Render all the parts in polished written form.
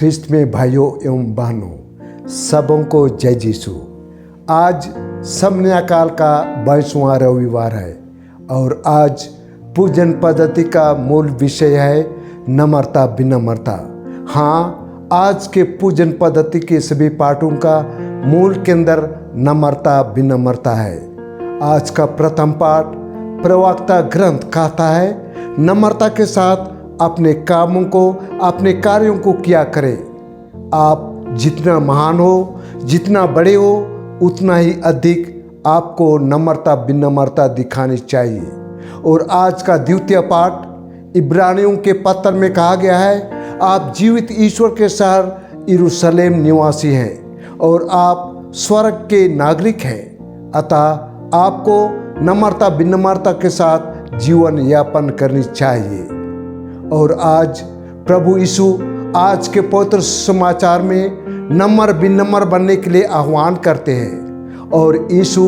ख्रिस्त में भाइयों एवं बहनों, सबों को जय यीशु। आज समन्या काल का 22वां रविवार है और आज पूजन पद्धति का मूल विषय है नम्रता विनम्रता। हाँ, आज के पूजन पद्धति के सभी पाठों का मूल केंद्र नम्रता विनम्रता है। आज का प्रथम पाठ प्रवक्ता ग्रंथ कहता है, नम्रता के साथ अपने कामों को, अपने कार्यों को किया करें। आप जितना महान हो, जितना बड़े हो, उतना ही अधिक आपको नम्रता विनम्रता दिखानी चाहिए। और आज का द्वितीय पाठ इब्रानियों के पत्र में कहा गया है, आप जीवित ईश्वर के शहर यरूशलेम निवासी हैं और आप स्वर्ग के नागरिक हैं। अतः आपको नम्रता विनम्रता के साथ जीवन यापन करनी चाहिए। और आज प्रभु यीशु आज के पवित्र समाचार में नम्र विनम्र बनने के लिए आह्वान करते हैं और यीशु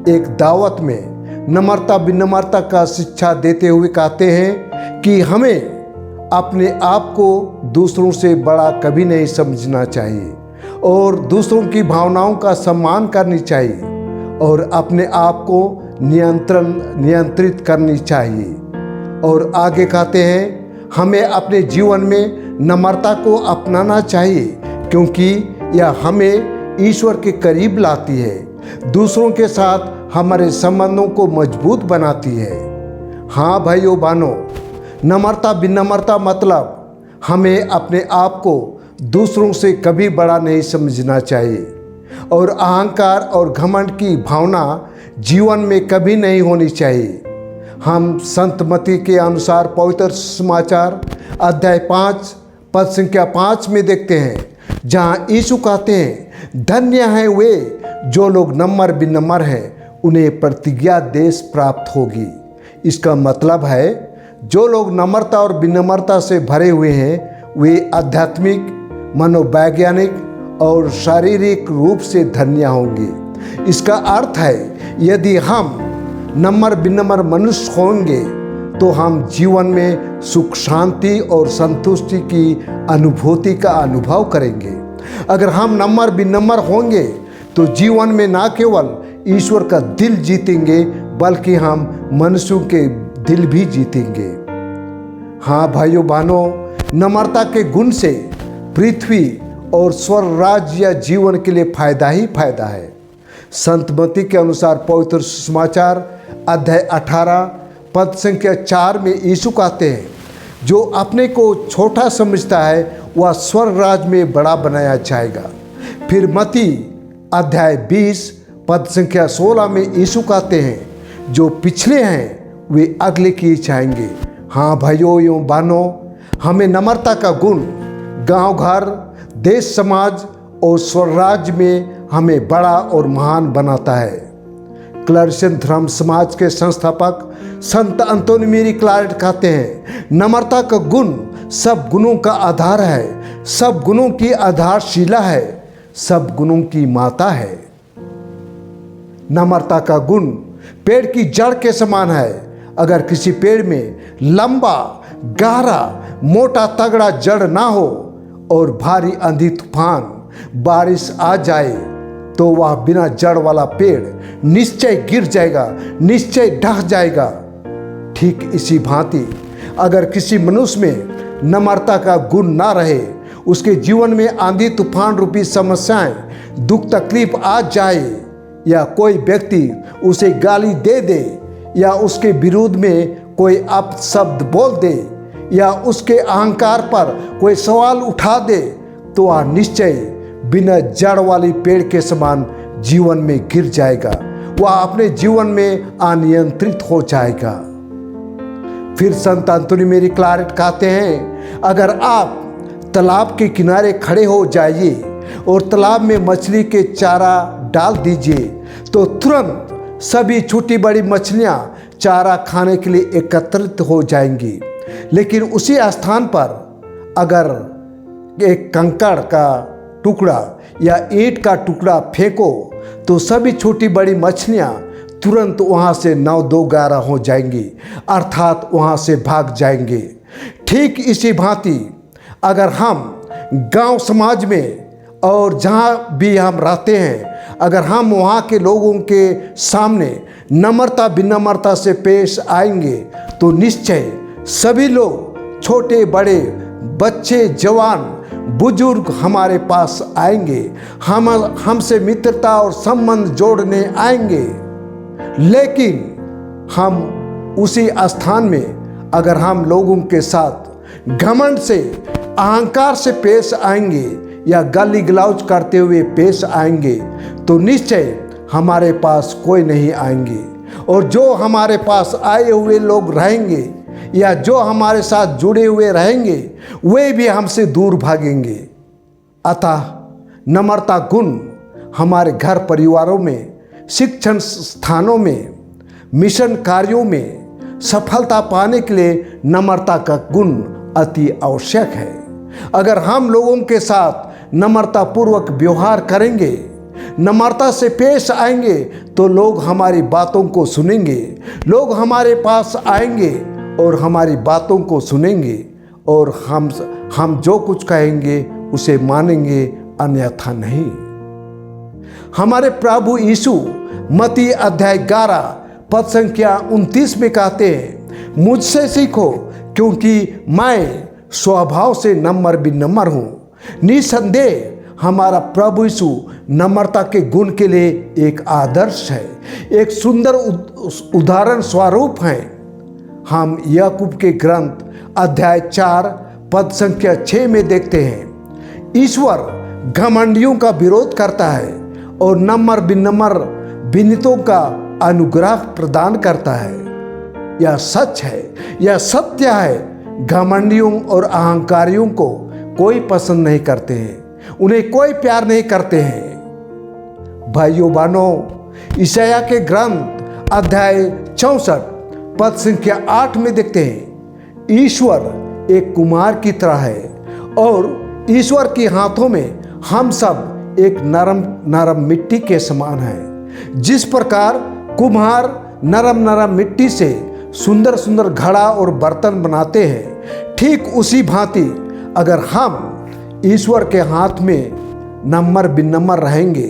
एक दावत में नम्रता विनम्रता का शिक्षा देते हुए कहते हैं कि हमें अपने आप को दूसरों से बड़ा कभी नहीं समझना चाहिए और दूसरों की भावनाओं का सम्मान करनी चाहिए और अपने आप को नियंत्रित करनी चाहिए। और आगे कहते हैं, हमें अपने जीवन में नम्रता को अपनाना चाहिए क्योंकि यह हमें ईश्वर के करीब लाती है, दूसरों के साथ हमारे संबंधों को मजबूत बनाती है। हाँ भाइयों बहनों, नम्रता विनम्रता मतलब हमें अपने आप को दूसरों से कभी बड़ा नहीं समझना चाहिए और अहंकार और घमंड की भावना जीवन में कभी नहीं होनी चाहिए। हम संत मत्ती के अनुसार पवित्र समाचार अध्याय 5 पद संख्या 5 में देखते हैं, जहाँ यीशु कहते हैं, धन्य हैं वे जो लोग नम्र विनम्र हैं, उन्हें प्रतिज्ञा देश प्राप्त होगी। इसका मतलब है, जो लोग नम्रता और विनम्रता से भरे हुए हैं वे आध्यात्मिक, मनोवैज्ञानिक और शारीरिक रूप से धन्य होंगे। इसका अर्थ है, यदि हम नम्र विनम्र मनुष्य होंगे तो हम जीवन में सुख शांति और संतुष्टि की अनुभूति का अनुभव करेंगे। अगर हम नम्र विनम्र होंगे तो जीवन में न केवल ईश्वर का दिल जीतेंगे बल्कि हम मनुष्यों के दिल भी जीतेंगे। हाँ भाइयों बहनों, नम्रता के गुण से पृथ्वी और स्वर्ग राज्य या जीवन के लिए फायदा ही फायदा है। संत मत्ती के अनुसार पवित्र समाचार अध्याय 18 पद संख्या 4 में यीशु कहते हैं, जो अपने को छोटा समझता है वह स्वर्ग राज्य में बड़ा बनाया जाएगा। फिर मत्ती अध्याय 20 पद संख्या 16 में यीशु कहते हैं, जो पिछले हैं वे अगले किए जाएंगे। हाँ भाइयों एवं बहनों, हमें नम्रता का गुण गांव घर, देश समाज और स्वर्ग राज्य में हमें बड़ा और महान बनाता है। क्लैरियन धर्म समाज के संस्थापक संत अंतोनी मेरी क्लारेट कहते हैं, नम्रता का गुण सब गुणों का आधार है, सब गुणों की आधारशिला है, सब गुणों की माता है। नम्रता का गुण पेड़ की जड़ के समान है। अगर किसी पेड़ में लंबा, गहरा, मोटा, तगड़ा जड़ ना हो और भारी आंधी तूफान बारिश आ जाए तो वह बिना जड़ वाला पेड़ निश्चय गिर जाएगा, निश्चय ढह जाएगा। ठीक इसी भांति अगर किसी मनुष्य में नम्रता का गुण ना रहे, उसके जीवन में आंधी तूफान रूपी समस्याएं, दुख तकलीफ आ जाए या कोई व्यक्ति उसे गाली दे दे या उसके विरोध में कोई अपशब्द बोल दे या उसके अहंकार पर कोई सवाल उठा दे, तो वह निश्चय बिना जड़ वाली पेड़ के समान जीवन में गिर जाएगा। वह अपने जीवन में अनियंत्रित हो जाएगा। फिर संत अंतोनी मेरी क्लारेट कहते हैं, अगर आप तालाब के किनारे खड़े हो जाइए और तालाब में मछली के चारा डाल दीजिए तो तुरंत सभी छोटी बड़ी मछलियां चारा खाने के लिए एकत्रित हो जाएंगी। लेकिन उसी स्थान पर अगर एक कंकड़ का टुकड़ा या ईंट का टुकड़ा फेंको तो सभी छोटी बड़ी मछलियां तुरंत वहां से 9-2-11 हो जाएंगी, अर्थात वहां से भाग जाएंगे। ठीक इसी भांति अगर हम गांव समाज में और जहाँ भी हम रहते हैं, अगर हम वहाँ के लोगों के सामने नम्रता विनम्रता से पेश आएंगे तो निश्चय सभी लोग, छोटे बड़े, बच्चे जवान बुजुर्ग हमारे पास आएंगे, हमसे मित्रता और संबंध जोड़ने आएंगे। लेकिन हम उसी स्थान में अगर हम लोगों के साथ घमंड से, अहंकार से पेश आएंगे या गाली गलौज करते हुए पेश आएंगे तो निश्चय हमारे पास कोई नहीं आएंगे, और जो हमारे पास आए हुए लोग रहेंगे या जो हमारे साथ जुड़े हुए रहेंगे वे भी हमसे दूर भागेंगे। अतः नम्रता गुण हमारे घर परिवारों में, शिक्षण स्थानों में, मिशन कार्यों में सफलता पाने के लिए नम्रता का गुण अति आवश्यक है। अगर हम लोगों के साथ नम्रता पूर्वक व्यवहार करेंगे, नम्रता से पेश आएंगे तो लोग हमारी बातों को सुनेंगे, लोग हमारे पास आएंगे और हमारी बातों को सुनेंगे, और हम जो कुछ कहेंगे उसे मानेंगे, अन्यथा नहीं। हमारे प्रभु यीशु मत्ती अध्याय 11 पद संख्या 29 में कहते हैं, मुझसे सीखो क्योंकि मैं स्वभाव से नम्र विनम्र हूँ। निसंदेह हमारा प्रभु यीशु नम्रता के गुण के लिए एक आदर्श है, एक सुंदर उदाहरण स्वरूप है। हम याकूब के ग्रंथ अध्याय 4 पद संख्या 6 में देखते हैं, ईश्वर घमंडियों का विरोध करता है और नम्र विनम्र विनीतों का अनुग्रह प्रदान करता है। यह सच है, यह सत्य है। घमंडियों और अहंकारियों को कोई पसंद नहीं करते हैं, उन्हें कोई प्यार नहीं करते हैं। भाइयों बहनों, यशायाह के ग्रंथ अध्याय 64 पद संख्या 8 में देखते हैं, ईश्वर एक कुम्हार की तरह है और ईश्वर के हाथों में हम सब एक नरम मिट्टी के समान हैं। जिस प्रकार कुम्हार नरम मिट्टी से सुंदर सुंदर घड़ा और बर्तन बनाते हैं, ठीक उसी भांति अगर हम ईश्वर के हाथ में नम्र विनम्र रहेंगे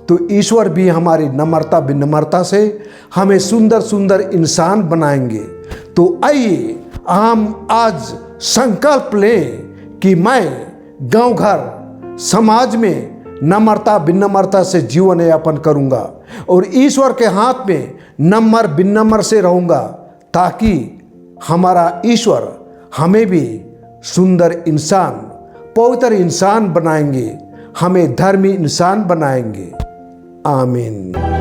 तो ईश्वर भी हमारी नम्रता विनम्रता से हमें सुंदर सुंदर इंसान बनाएंगे। तो आइए हम आज संकल्प लें कि मैं गांव घर समाज में नम्रता विनम्रता से जीवन यापन करूंगा और ईश्वर के हाथ में नम्र विनम्र से रहूंगा, ताकि हमारा ईश्वर हमें भी सुंदर इंसान, पवित्र इंसान बनाएंगे, हमें धर्मी इंसान बनाएंगे। आमीन।